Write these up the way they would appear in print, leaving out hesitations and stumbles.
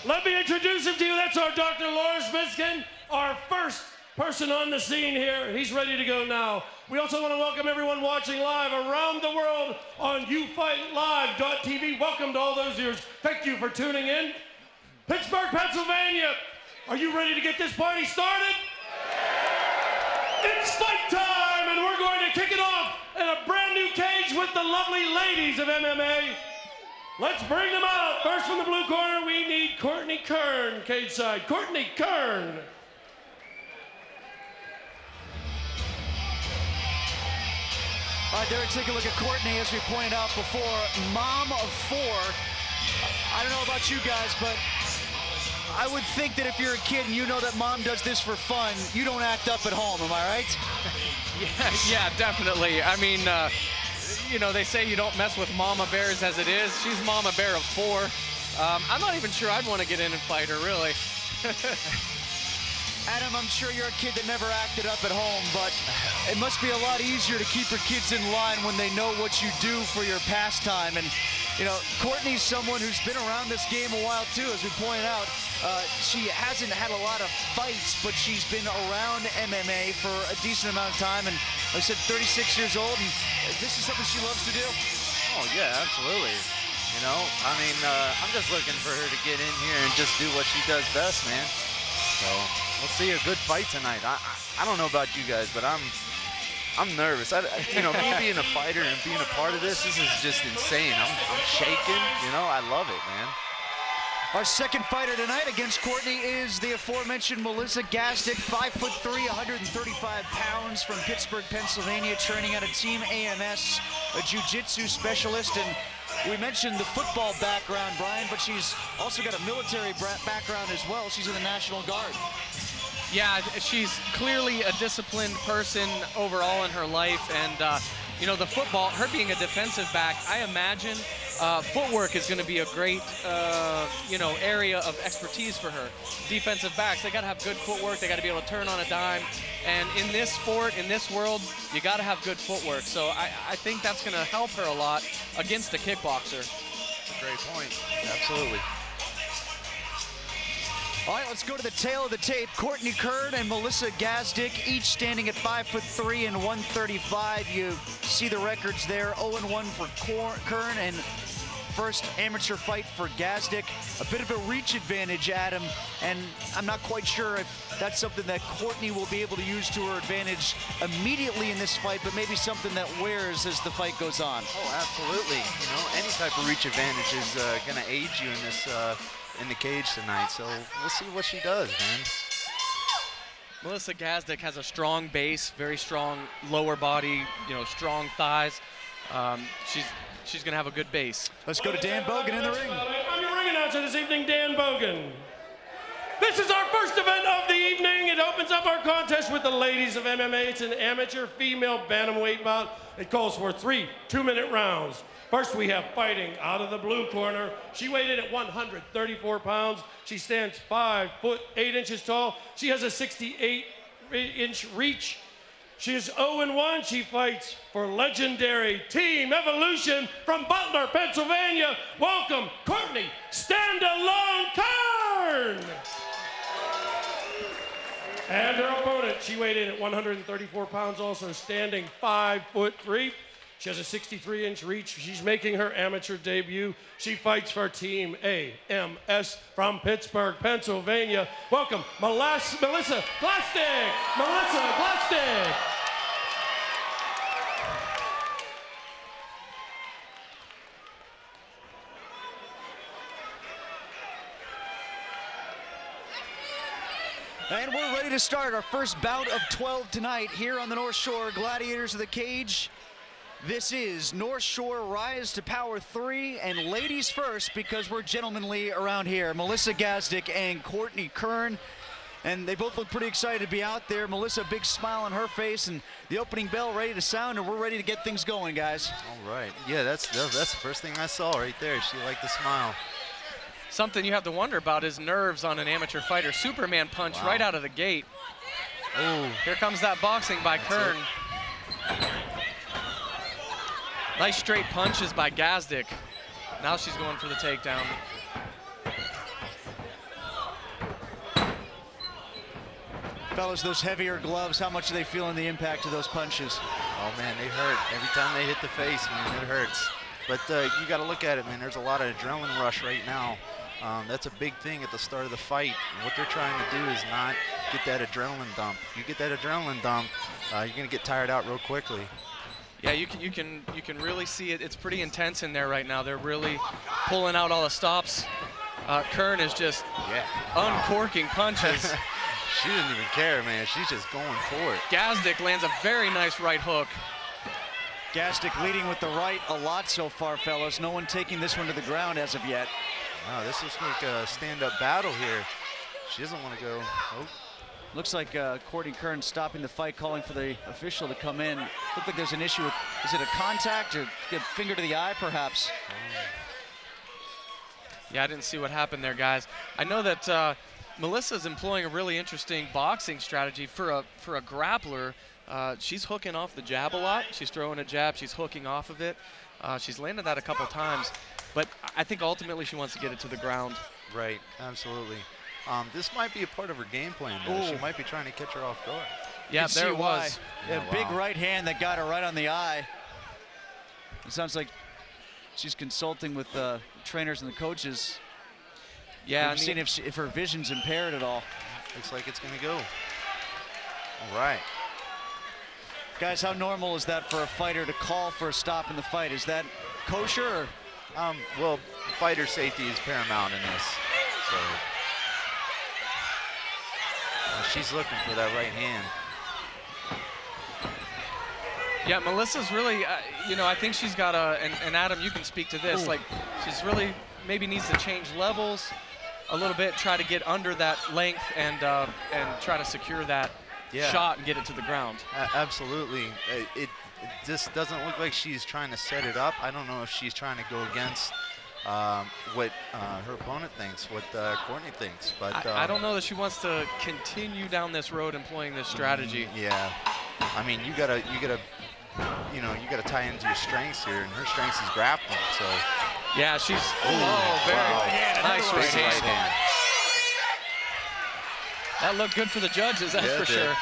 Let me introduce him to you. That's our Dr. Lawrence Miskin, our first person on the scene here. He's ready to go now. We also want to welcome everyone watching live around the world on YouFightLive.tv. Welcome to all those viewers. Thank you for tuning in. Pittsburgh, Pennsylvania. Are you ready to get this party started? It's fight time, and we're going to kick it off in a brand new cage with the lovely ladies of MMA. Let's bring them out. First from the blue corner, we need Courtney Kern, cage side. Courtney Kern. All right, Derek, take a look at Courtney, as we pointed out before, mom of 4. I don't know about you guys, but I would think that if you're a kid and you know that mom does this for fun, you don't act up at home, am I right? Yeah, definitely. I mean, you know, they say you don't mess with mama bears as it is. She's mama bear of 4. I'm not even sure I'd want to get in and fight her, really. Adam, I'm sure you're a kid that never acted up at home, but it must be a lot easier to keep your kids in line when they know what you do for your pastime. And, you know, Courtney's someone who's been around this game a while, too, as we pointed out. She hasn't had a lot of fights, but she's been around MMA for a decent amount of time. And like I said, 36 years old, and this is something she loves to do. Oh, yeah, absolutely. You know, I mean, I'm just looking for her to get in here and just do what she does best, man. So we'll see a good fight tonight. I don't know about you guys, but I'm nervous. You know, me being a fighter and being a part of this is just insane. I'm shaking. You know, I love it, man. Our second fighter tonight against Courtney is the aforementioned Melissa Gasdick, 5'3", 135 pounds, from Pittsburgh, Pennsylvania, training out of Team AMS, a jiu-jitsu specialist. And we mentioned the football background, Brian, but she's also got a military background as well. She's in the National Guard. Yeah, she's clearly a disciplined person overall in her life. And, you know, the football, her being a defensive back, I imagine footwork is going to be a great, you know, area of expertise for her. Defensive backs, they got to have good footwork. They got to be able to turn on a dime. And in this sport, in this world, you got to have good footwork. So I think that's going to help her a lot against a kickboxer. That's a great point. Absolutely. All right, let's go to the tail of the tape. Courtney Kern and Melissa Gasdick, each standing at 5'3" and 135. You see the records there, 0-1 for Kern, and first amateur fight for Gasdick. A bit of a reach advantage, Adam, and I'm not quite sure if that's something that Courtney will be able to use to her advantage immediately in this fight, but maybe something that wears as the fight goes on. Oh, absolutely. You know, any type of reach advantage is going to aid you in this in the cage tonight, so we'll see what she does, man. Melissa Gasdick has a strong base, very strong lower body, you know, strong thighs. She's going to have a good base. Let's go to Dan Bogan in the ring. I'm your ring announcer this evening, Dan Bogan. This is our first event of the evening. It opens up our contest with the ladies of MMA. It's an amateur female bantamweight bout. It calls for 3 two-minute rounds. First, we have fighting out of the blue corner. She weighed in at 134 pounds. She stands 5'8" tall. She has a 68-inch reach. She is 0-1. She fights for legendary Team Evolution from Butler, Pennsylvania. Welcome, Courtney Standalone Kern. And her opponent, she weighed in at 134 pounds, also standing 5'3". She has a 63-inch reach. She's making her amateur debut. She fights for Team AMS from Pittsburgh, Pennsylvania. Welcome, Melissa Gasdick. Melissa Gasdick. And we're ready to start our first bout of 12 tonight here on the North Shore. Gladiators of the cage. This is North Shore Rise to Power 3, and ladies first, because we're gentlemanly around here. Melissa Gasdick and Courtney Kern, and they both look pretty excited to be out there. Melissa, a big smile on her face, and the opening bell ready to sound, and we're ready to get things going, guys. All right. Yeah, that's the first thing I saw right there. She liked the smile. Something you have to wonder about is nerves on an amateur fighter. Superman punch right out of the gate. Oh, here comes that boxing by Kern. Nice straight punches by Gasdick. Now she's going for the takedown. Fellas, those heavier gloves, how much are they feeling the impact of those punches? Oh, man, they hurt. Every time they hit the face, man, it hurts. But you got to look at it, man. There's a lot of adrenaline rush right now. That's a big thing at the start of the fight. What they're trying to do is not get that adrenaline dump. If you get that adrenaline dump, you're going to get tired out real quickly. Yeah, you can really see it. It's pretty intense in there right now. They're really pulling out all the stops. Kern is just uncorking punches. She didn't even care, man. She's just going for it. Gasdick lands a very nice right hook. Gasdick leading with the right a lot so far, fellas. No one taking this one to the ground as of yet. Wow, this looks like a stand-up battle here. She doesn't want to go. Oh. Looks like Courtney Kern stopping the fight, calling for the official to come in. Looked like there's an issue with, is it a contact or a finger to the eye, perhaps? Yeah, I didn't see what happened there, guys. I know that Melissa's employing a really interesting boxing strategy for a grappler. She's hooking off the jab a lot. She's throwing a jab. She's hooking off of it. She's landed that a couple times. But I think ultimately she wants to get it to the ground. Right, absolutely. This might be a part of her game plan, though. She might be trying to catch her off guard. Yeah, there it was. Yeah, big right hand that got her right on the eye. It sounds like she's consulting with the trainers and the coaches. Yeah, We've seen if her vision's impaired at all. Looks like it's going to go. All right. Guys, how normal is that for a fighter to call for a stop in the fight? Is that kosher? Or? Well, fighter safety is paramount in this. So she's looking for that right hand. Yeah, Melissa's really, I think she's got and Adam, you can speak to this. Like, she's really maybe needs to change levels a little bit, try to get under that length and try to secure that shot and get it to the ground. Absolutely. It just doesn't look like she's trying to set it up. I don't know if she's trying to go against what her opponent thinks, what Courtney thinks. But I don't know that she wants to continue down this road employing this strategy. Yeah. I mean, you gotta tie into your strengths here, and her strengths is grappling. So. Yeah, she's. Very nice right hand. That looked good for the judges, that's for sure.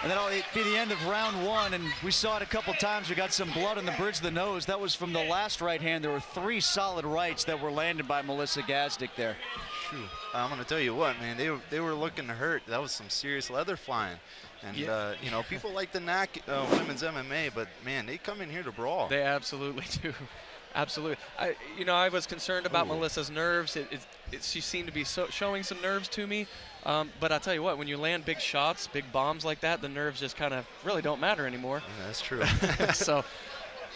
And that'll be the end of round one, and we saw it a couple times. We got some blood on the bridge of the nose. That was from the last right hand. There were 3 solid rights that were landed by Melissa Gasdick there. True. I'm going to tell you what, man, they were looking to hurt. That was some serious leather flying. And, people like to knock women's MMA, but, man, they come in here to brawl. They absolutely do. Absolutely. I was concerned about Melissa's nerves. She seemed to be showing some nerves to me. But I'll tell you what, when you land big shots, big bombs like that, the nerves just kind of really don't matter anymore. Yeah, that's true. So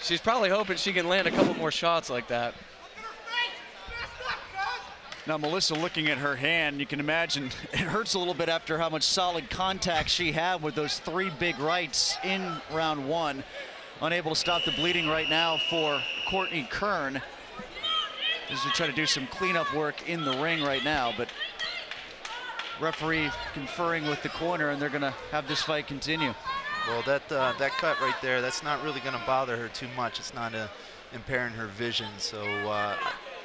she's probably hoping she can land a couple more shots like that. Now, Melissa looking at her hand, you can imagine it hurts a little bit after how much solid contact she had with those 3 big rights in round one. Unable to stop the bleeding right now for Courtney Kern. As we try to do some cleanup work in the ring right now, but referee conferring with the corner, and they're going to have this fight continue. Well, that cut right there, that's not really going to bother her too much. It's not impairing her vision. So, how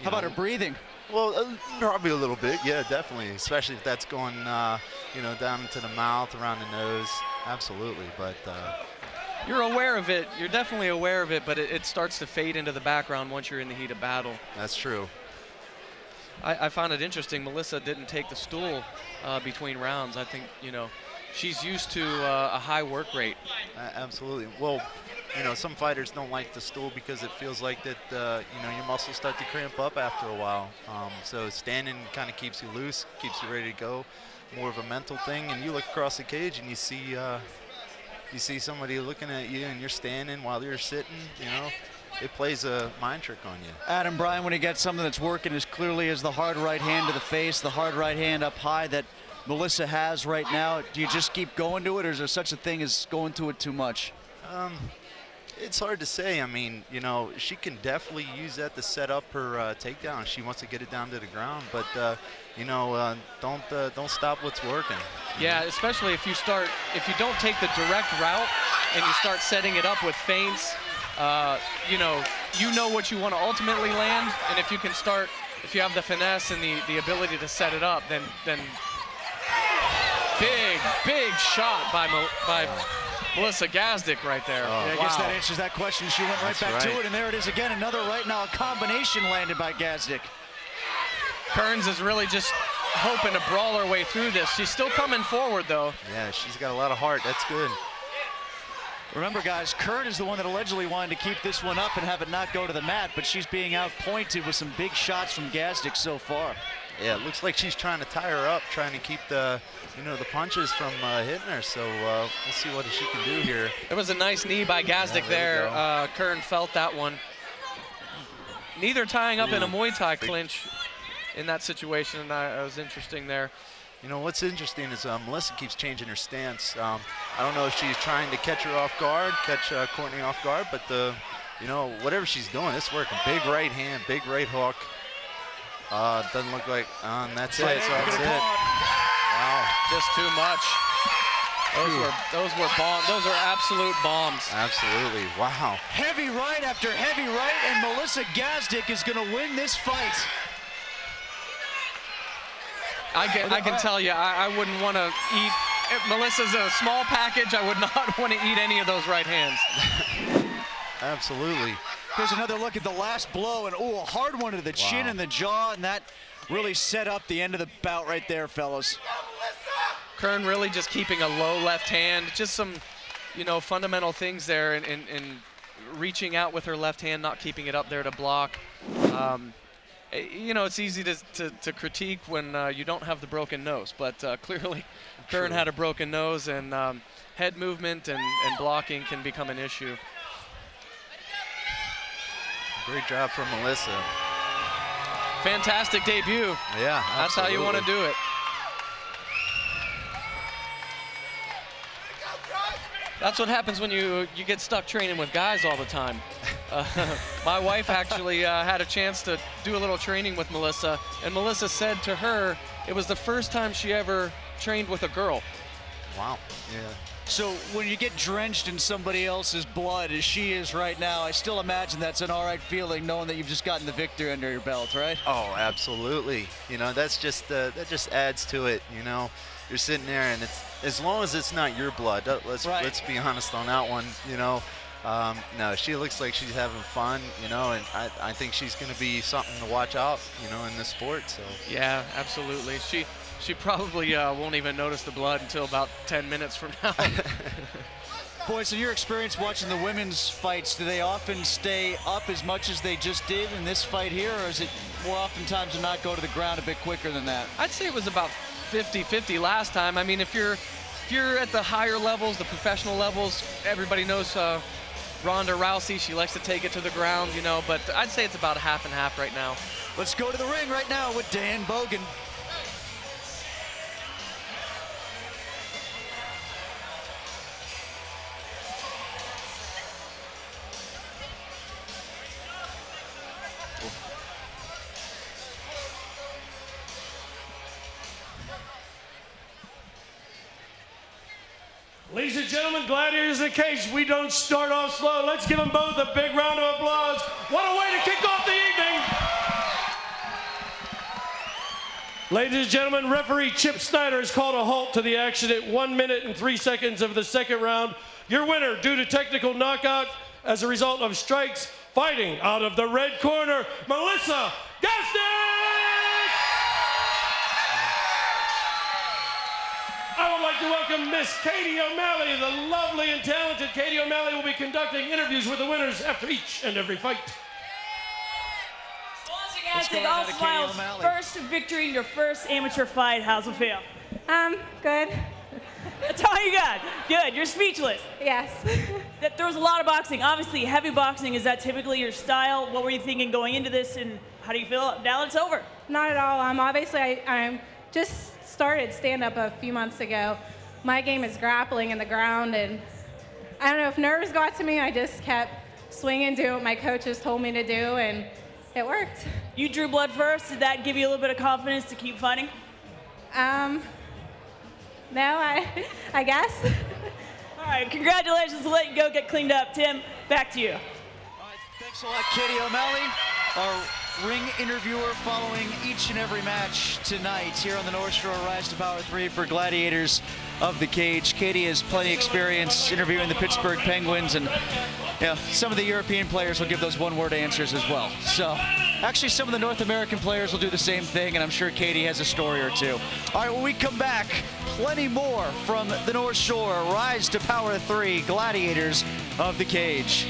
about her breathing? Well, probably a little bit, yeah, definitely. Especially if that's going, down into the mouth, around the nose. Absolutely, but. You're aware of it. You're definitely aware of it, but it starts to fade into the background once you're in the heat of battle. That's true. I found it interesting. Melissa didn't take the stool between rounds. I think, she's used to a high work rate. Absolutely. Well, some fighters don't like the stool because it feels like that, your muscles start to cramp up after a while. So standing kind of keeps you loose, keeps you ready to go. More of a mental thing. And you look across the cage and you see somebody looking at you and you're standing while you're sitting, it plays a mind trick on you. Adam, Bryan, when he gets something that's working as clearly as the hard right hand to the face, the hard right hand up high that Melissa has right now, do you just keep going to it, or is there such a thing as going to it too much? It's hard to say. I mean, she can definitely use that to set up her takedown. She wants to get it down to the ground, but don't stop what's working. Yeah, especially if you don't take the direct route and you start setting it up with feints. You know what you want to ultimately land, and if you have the finesse and the ability to set it up, then big big shot by Melissa Gasdick right there. Yeah, I guess that answers that question. She went right back to it, and there it is again. Another right now combination landed by Gasdick. Kearns is really just hoping to brawl her way through this. She's still coming forward, though. Yeah, she's got a lot of heart. That's good. Remember, guys, Kern is the one that allegedly wanted to keep this one up and have it not go to the mat, but she's being outpointed with some big shots from Gasdick so far. Yeah, it looks like she's trying to tie her up, trying to keep the, the punches from hitting her. So we'll see what she can do here. It was a nice knee by Gasdick there. Kern felt that one. Neither tying up in a Muay Thai clinch in that situation, and that was interesting there. What's interesting is Melissa keeps changing her stance. I don't know if she's trying to catch her off guard, catch Courtney off guard, but whatever she's doing, it's working. Big right hand, big right hook. Doesn't look like, that's it. So that's it. Wow. Just too much. Those were bombs. Those are absolute bombs. Absolutely. Wow. Heavy right after heavy right, and Melissa Gasdick is going to win this fight. I can tell you, I wouldn't want to eat. If Melissa's a small package, I would not want to eat any of those right hands. Absolutely. Here's another look at the last blow, and a hard one to the chin and the jaw, and that really set up the end of the bout right there, fellas. Kern really just keeping a low left hand, just some, fundamental things there, and reaching out with her left hand, not keeping it up there to block. It's easy to critique when you don't have the broken nose, but clearly Kern had a broken nose, and head movement and blocking can become an issue. Great job from Melissa. Fantastic debut. Yeah, absolutely. That's how you want to do it. That's what happens when you get stuck training with guys all the time. My wife actually had a chance to do a little training with Melissa, and Melissa said to her it was the first time she ever trained with a girl. Wow. Yeah. So when you get drenched in somebody else's blood, as she is right now, I still imagine that's an all right feeling, knowing that you've just gotten the victory under your belt, right? Oh, absolutely. That's just that just adds to it. You're sitting there, and it's, as long as it's not your blood. Let's be honest on that one. No, she looks like she's having fun. And I think she's going to be something to watch out. In this sport. So. Yeah, absolutely. She probably won't even notice the blood until about 10 minutes from now. Boys, in your experience watching the women's fights, do they often stay up as much as they just did in this fight here, or is it more oftentimes to not go to the ground a bit quicker than that? I'd say it was about 50-50 last time. I mean, if you're at the higher levels, the professional levels, everybody knows Ronda Rousey. She likes to take it to the ground, but I'd say it's about a half and half right now. Let's go to the ring right now with Dan Bogan. Ladies and gentlemen, Gladiators in the cage. We don't start off slow. Let's give them both a big round of applause. What a way to kick off the evening. Ladies and gentlemen, referee Chip Snyder has called a halt to the action at 1 minute and 3 seconds of the second round. Your winner due to technical knockout as a result of strikes, fighting out of the red corner, Melissa Gasdick! I would like to welcome Miss Katie O'Malley. The lovely and talented Katie O'Malley will be conducting interviews with the winners after each and every fight. Gasdick, all smiles. First victory in your first amateur fight. How's it feel? Good. That's all you got. Good. You're speechless. Yes. There was a lot of boxing. Obviously, heavy boxing. Is that typically your style? What were you thinking going into this, and how do you feel now that it's over? Not at all. Obviously, I just started stand-up a few months ago. My game is grappling in the ground, and I don't know if nerves got to me. I just kept swinging, doing what my coaches told me to do, and it worked. You drew blood first. Did that give you a little bit of confidence to keep fighting? No, I guess. All right, congratulations. We'll let you go get cleaned up. Tim, back to you. All right, thanks a lot, Katie O'Malley, our ring interviewer following each and every match tonight here on the North Shore Rise to Power 3 for Gladiators. of the cage. Katie has plenty of experience interviewing the Pittsburgh Penguins, and some of the European players will give those one-word answers as well. So actually some of the North American players will do the same thing, and I'm sure Katie has a story or two. All right, when we come back, plenty more from the North Shore. Rise to Power 3, Gladiators of the Cage.